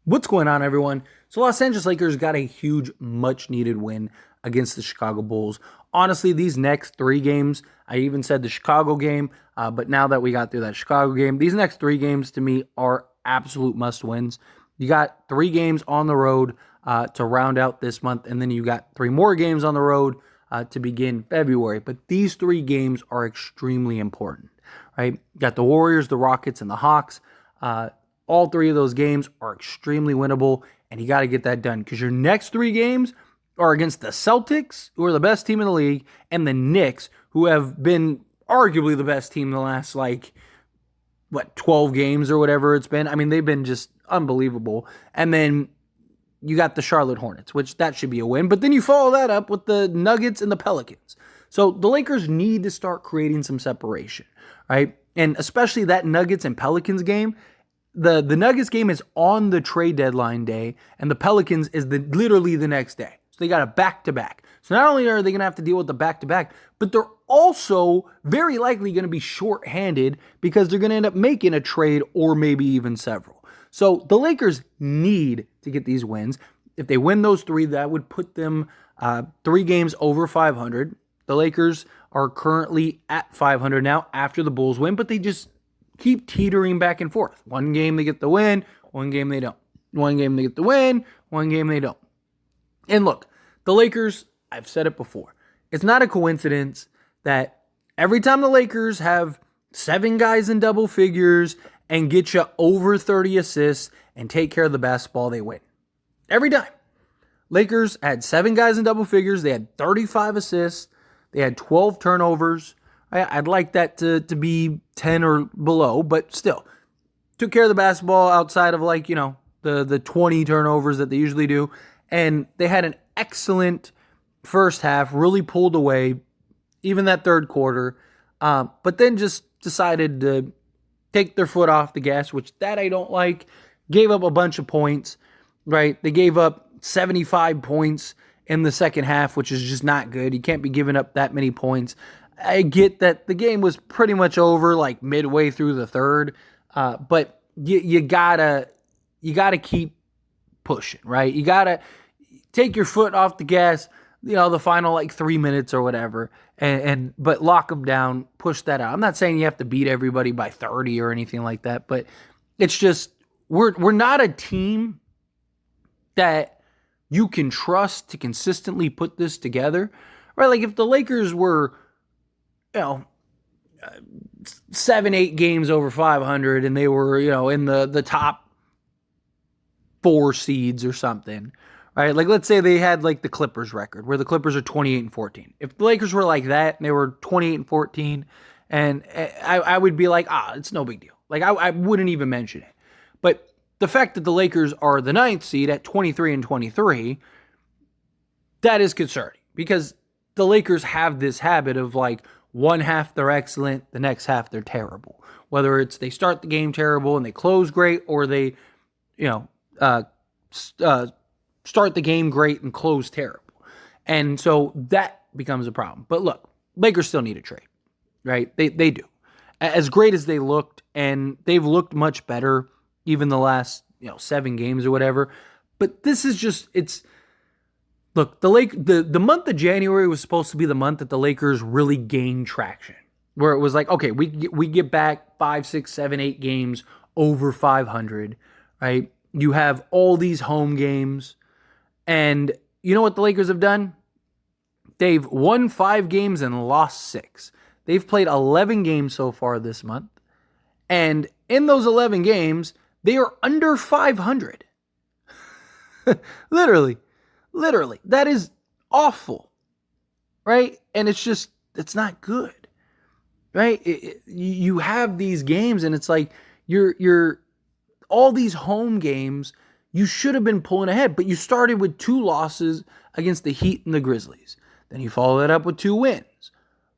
What's going on, everyone? So, Los Angeles Lakers got a huge, much needed win against the Chicago Bulls. Honestly, these next three games, I even said the Chicago game, but now that we got through that Chicago game, these next three games to me are absolute must wins. You got three games on the road to round out this month, and then you got three more games on the road to begin February. But these three games are extremely important, right? You got the Warriors, the Rockets, and the Hawks. All three of those games are extremely winnable, and you got to get that done because your next three games are against the Celtics, who are the best team in the league, and the Knicks, who have been arguably the best team in the last, 12 games or whatever it's been. I mean, they've been just unbelievable. And then you got the Charlotte Hornets, which that should be a win. But then you follow that up with the Nuggets and the Pelicans. So the Lakers need to start creating some separation, right? And especially that Nuggets and Pelicans game. The Nuggets game is on the trade deadline day, and the Pelicans is literally the next day. So they got a back-to-back. So not only are they going to have to deal with the back-to-back, but they're also very likely going to be short-handed because they're going to end up making a trade or maybe even several. So the Lakers need to get these wins. If they win those three, that would put them 3 games over 500. The Lakers are currently at 500 now after the Bulls win, but they just keep teetering back and forth. One game they get the win, one game they don't. One game they get the win, one game they don't. And look, the Lakers, I've said it before, it's not a coincidence that every time the Lakers have 7 guys in double figures and get you over 30 assists and take care of the basketball, they win. Every time. Lakers had 7 guys in double figures. They had 35 assists. They had 12 turnovers. I'd like that to be 10 or below, but still. Took care of the basketball outside of the 20 turnovers that they usually do. And they had an excellent first half, really pulled away, even that third quarter. But then just decided to take their foot off the gas, which that I don't like. Gave up a bunch of points, right? They gave up 75 points in the second half, which is just not good. You can't be giving up that many points. I get that the game was pretty much over midway through the third, but you gotta keep pushing, right? You gotta take your foot off the gas, the final 3 minutes or whatever, but lock them down, push that out. I'm not saying you have to beat everybody by 30 or anything like that, but it's just we're not a team that you can trust to consistently put this together, right? Like if the Lakers were 7-8 games over 500 and they were, in the top 4 seeds or something, right? Like let's say they had the Clippers record where the Clippers are 28-14. If the Lakers were like that and they were 28-14, and I would be like, it's no big deal. I wouldn't even mention it. But the fact that the Lakers are the 9th seed at 23-23, that is concerning because the Lakers have this habit of one half they're excellent, the next half they're terrible. Whether it's they start the game terrible and they close great, or they, start the game great and close terrible. And so that becomes a problem. But look, Lakers still need a trade, right? They do. As great as they looked, and they've looked much better even the last 7 games or whatever. But this is just look, the month of January was supposed to be the month that the Lakers really gained traction, where it was okay, we get back 5, 6, 7, 8 games over 500, right? You have all these home games, and you know what the Lakers have done? They've won 5 games and lost 6. They've played 11 games so far this month, and in those 11 games, they are under 500. Literally. That is awful, right? And it's not good, right? You have these games, and it's you're all these home games, you should have been pulling ahead, but you started with 2 losses against the Heat and the Grizzlies. Then you follow that up with 2 wins.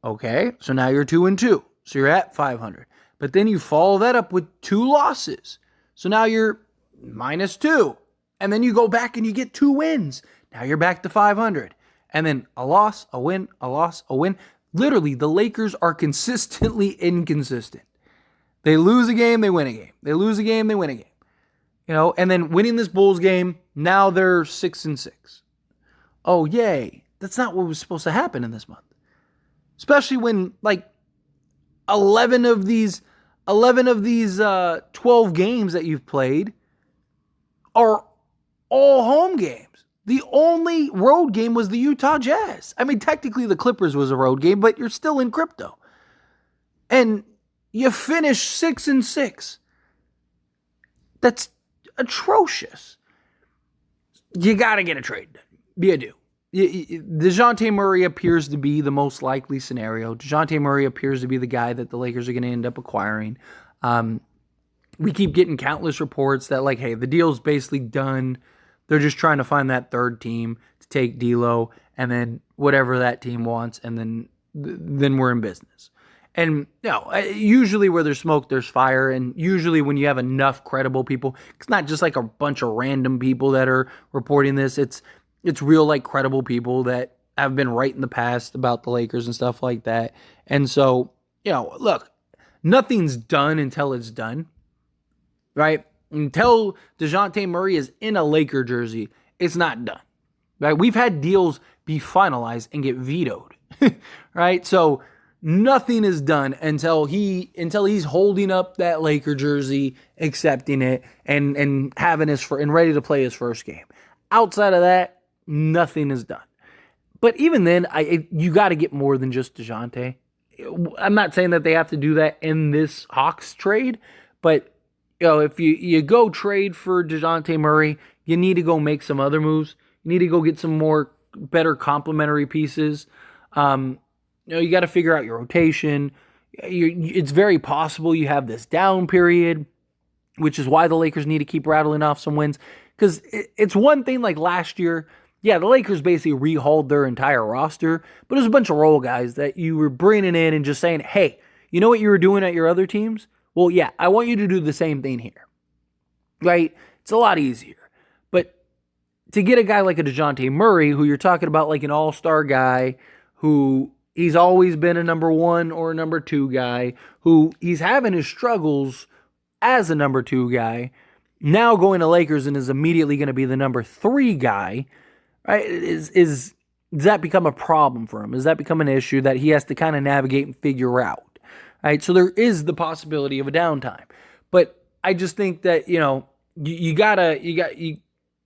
Okay, so now you're 2-2, so you're at 500. But then you follow that up with 2 losses, so now you're -2. And then you go back and you get 2 wins. Now you're back to 500. And then a loss, a win, a loss, a win. Literally, the Lakers are consistently inconsistent. They lose a game, they win a game. They lose a game, they win a game. And then winning this Bulls game, now they're 6-6. Oh, yay. That's not what was supposed to happen in this month. Especially when, like, 11 of these 12 games that you've played are all home games. The only road game was the Utah Jazz. I mean, technically the Clippers was a road game, but you're still in crypto. And you finish 6-6. That's atrocious. You got to get a trade done. You do. DeJounte Murray appears to be the most likely scenario. DeJounte Murray appears to be the guy that the Lakers are going to end up acquiring. We keep getting countless reports that, like, hey, the deal's basically done. They're just trying to find that third team to take D'Lo, and then whatever that team wants, and then we're in business. And usually where there's smoke, there's fire. And usually when you have enough credible people, it's not just like a bunch of random people that are reporting this. It's real, like, credible people that have been right in the past about the Lakers and stuff like that. And so, look, nothing's done until it's done, right? Until DeJounte Murray is in a Laker jersey, it's not done, right? We've had deals be finalized and get vetoed, right? So nothing is done until he's holding up that Laker jersey, accepting it, and having and ready to play his first game. Outside of that, nothing is done. But even then, you got to get more than just DeJounte. I'm not saying that they have to do that in this Hawks trade, but if you go trade for DeJounte Murray, you need to go make some other moves. You need to go get some better complementary pieces. You got to figure out your rotation. It's very possible you have this down period, which is why the Lakers need to keep rattling off some wins. Because it's one thing like last year, the Lakers basically rehauled their entire roster, but it was a bunch of role guys that you were bringing in and just saying, hey, you know what you were doing at your other teams? Well, yeah, I want you to do the same thing here, right? It's a lot easier. But to get a guy like a DeJounte Murray, who you're talking about like an all-star guy, who he's always been a number one or a number two guy, who he's having his struggles as a number two guy, now going to Lakers and is immediately going to be the number three guy, right? Does that become a problem for him? Does that become an issue that he has to kind of navigate and figure out? Right, so there is the possibility of a downtime, but I just think that you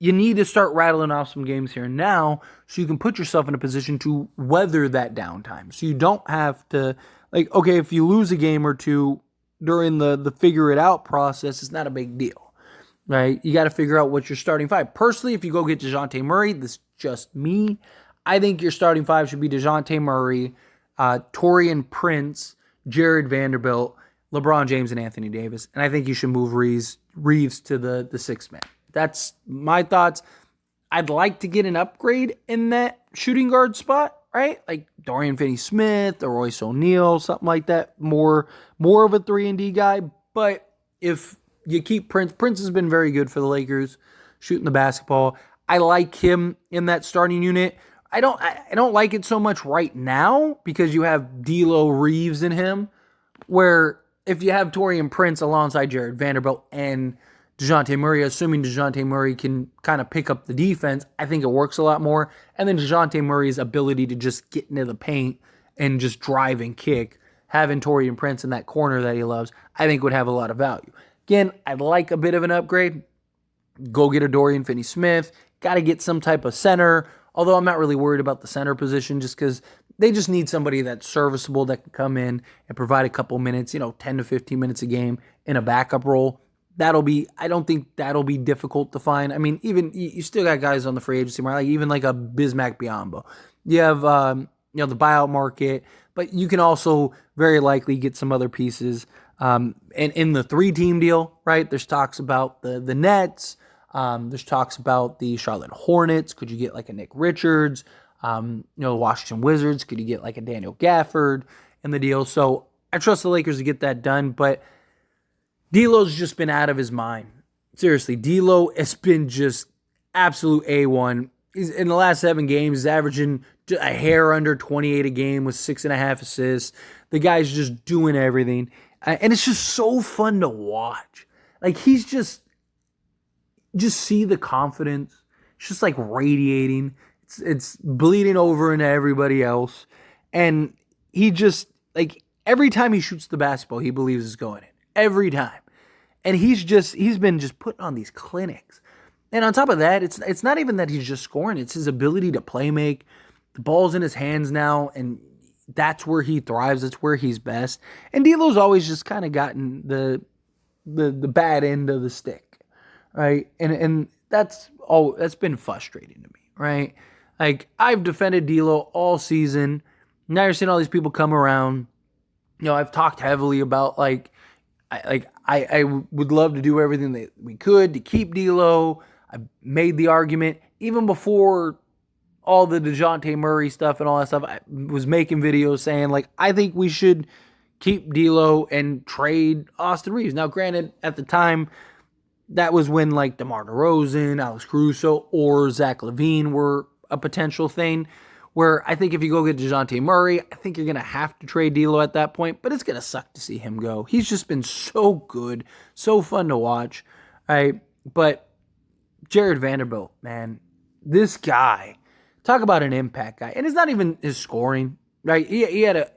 need to start rattling off some games here and now, so you can put yourself in a position to weather that downtime. So you don't have to, like, okay, if you lose a game or two during the figure it out process, it's not a big deal, right? You got to figure out what your starting five. Personally, if you go get DeJounte Murray, this is just me. I think your starting five should be DeJounte Murray, Taurean Prince, Jared Vanderbilt, LeBron James, and Anthony Davis. And I think you should move Reeves to the sixth man. That's my thoughts. I'd like to get an upgrade in that shooting guard spot, right? Like Dorian Finney-Smith or Royce O'Neal, something like that. More of a 3-and-D guy. But if you keep Prince has been very good for the Lakers shooting the basketball. I like him in that starting unit. I don't like it so much right now because you have D'Lo, Reeves in him, where if you have Taurean Prince alongside Jared Vanderbilt and DeJounte Murray, assuming DeJounte Murray can kind of pick up the defense, I think it works a lot more. And then DeJounte Murray's ability to just get into the paint and just drive and kick, having Taurean Prince in that corner that he loves, I think would have a lot of value. Again, I'd like a bit of an upgrade. Go get a Dorian Finney-Smith. Got to get some type of center. Although I'm not really worried about the center position just because they just need somebody that's serviceable that can come in and provide a couple minutes, 10 to 15 minutes a game in a backup role. I don't think that'll be difficult to find. I mean, even you still got guys on the free agency market, like even like a Bismack Biyombo. You have, the buyout market, but you can also very likely get some other pieces. And in the 3-team deal, right, there's talks about the Nets. There's talks about the Charlotte Hornets. Could you get like a Nick Richards? The Washington Wizards. Could you get like a Daniel Gafford in the deal? So I trust the Lakers to get that done, but D'Lo's just been out of his mind. Seriously, D'Lo has been just absolute A1. He's in the last 7 games, he's averaging a hair under 28 a game with 6.5 assists. The guy's just doing everything. And it's just so fun to watch. Like, he's just just see the confidence. It's just like radiating. It's bleeding over into everybody else. And he just, like, every time he shoots the basketball, he believes it's going in. Every time. And he's been just putting on these clinics. And on top of that, it's not even that he's just scoring, it's his ability to play make. The ball's in his hands now, and that's where he thrives. That's where he's best. And D'Lo's always just kind of gotten the bad end of the stick, right? And that's been frustrating to me, right? Like, I've defended D'Lo all season. Now you're seeing all these people come around. I've talked heavily about I would love to do everything that we could to keep D'Lo. I made the argument even before all the DeJounte Murray stuff and all that stuff. I was making videos saying, like, I think we should keep D'Lo and trade Austin Reeves. Now, granted, at the time, that was when, like, DeMar DeRozan, Alex Caruso, or Zach LaVine were a potential thing, where I think if you go get DeJounte Murray, I think you're going to have to trade D'Lo at that point, but it's going to suck to see him go. He's just been so good, so fun to watch, right? But Jared Vanderbilt, man, this guy, talk about an impact guy. And it's not even his scoring, right? He had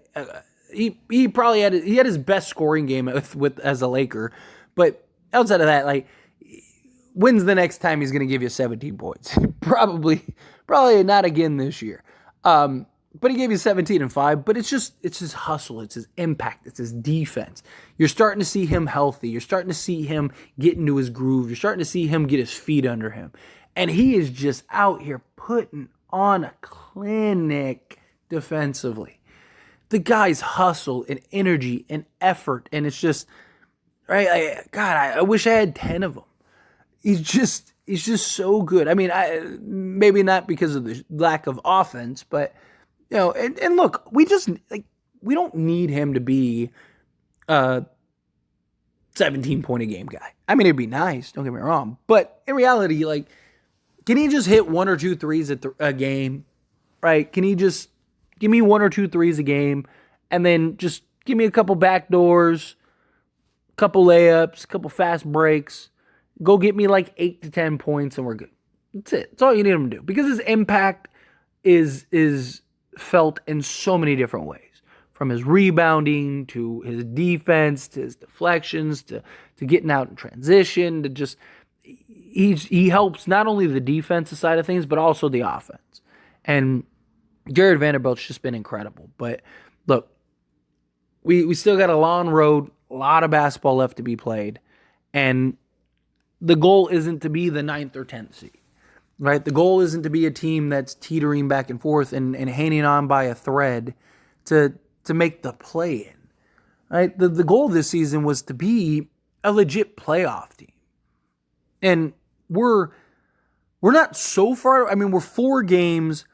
he probably had his best scoring game as a Laker, but outside of that, like, when's the next time he's going to give you 17 points? Probably not again this year. But he gave you 17 and 5, but it's his hustle, it's his impact, it's his defense. You're starting to see him healthy. You're starting to see him get into his groove. You're starting to see him get his feet under him. And he is just out here putting on a clinic defensively. The guy's hustle and energy and effort, and it's just, right? God, I wish I had 10 of them. He's just so good. I mean, maybe not because of the lack of offense, but, and look, we don't need him to be a 17-point a game guy. I mean, it'd be nice, don't get me wrong, but in reality, like, can he just hit 1 or 2 threes a game, right? Can he just give me 1 or 2 threes a game, and then just give me a couple backdoors, a couple layups, a couple fast breaks, go get me like 8 to 10 points, and we're good. That's it. That's all you need him to do, because his impact is felt in so many different ways, from his rebounding to his defense to his deflections to getting out in transition to just he helps not only the defensive side of things but also the offense. And Jared Vanderbilt's just been incredible. But look, we still got a long road, a lot of basketball left to be played, and the goal isn't to be the 9th or 10th seed, right? The goal isn't to be a team that's teetering back and forth and hanging on by a thread to make the play-in, right? The goal this season was to be a legit playoff team. And we're not so far. I mean, we're 4 games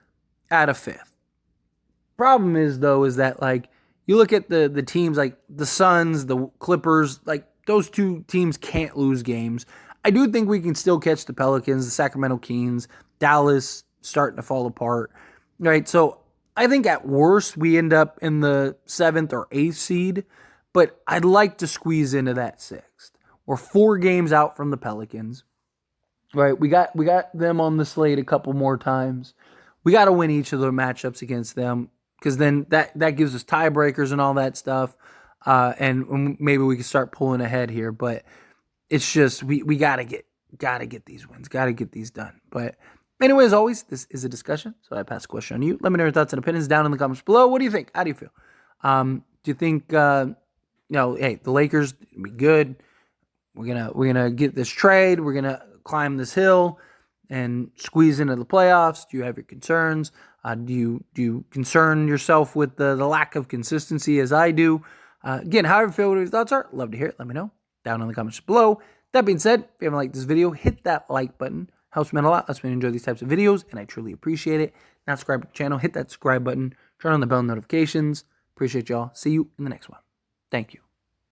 out of 5th. Problem is, though, is that, like, you look at the teams like the Suns, the Clippers, like, those 2 teams can't lose games. I do think we can still catch the Pelicans, the Sacramento Kings, Dallas starting to fall apart, right? So I think at worst we end up in the 7th or 8th seed, but I'd like to squeeze into that 6th. We're 4 games out from the Pelicans, right? We got them on the slate a couple more times. We got to win each of the matchups against them, because then that gives us tiebreakers and all that stuff, and maybe we can start pulling ahead here. But it's just we gotta get these wins, gotta get these done. But anyway, as always, this is a discussion, so I pass the question on to you. Let me know your thoughts and opinions down in the comments below. What do you think? How do you feel? Do you think hey, the Lakers be good? We're gonna get this trade. We're gonna climb this hill and squeeze into the playoffs. Do you have your concerns? Do you concern yourself with the lack of consistency as I do? Again, however you feel, what your thoughts are, love to hear it. Let me know down in the comments below. That being said, if you haven't liked this video, hit that like button. Helps me out a lot. Lets me enjoy these types of videos, and I truly appreciate it. Not subscribe to the channel, hit that subscribe button. Turn on the bell notifications. Appreciate y'all. See you in the next one. Thank you.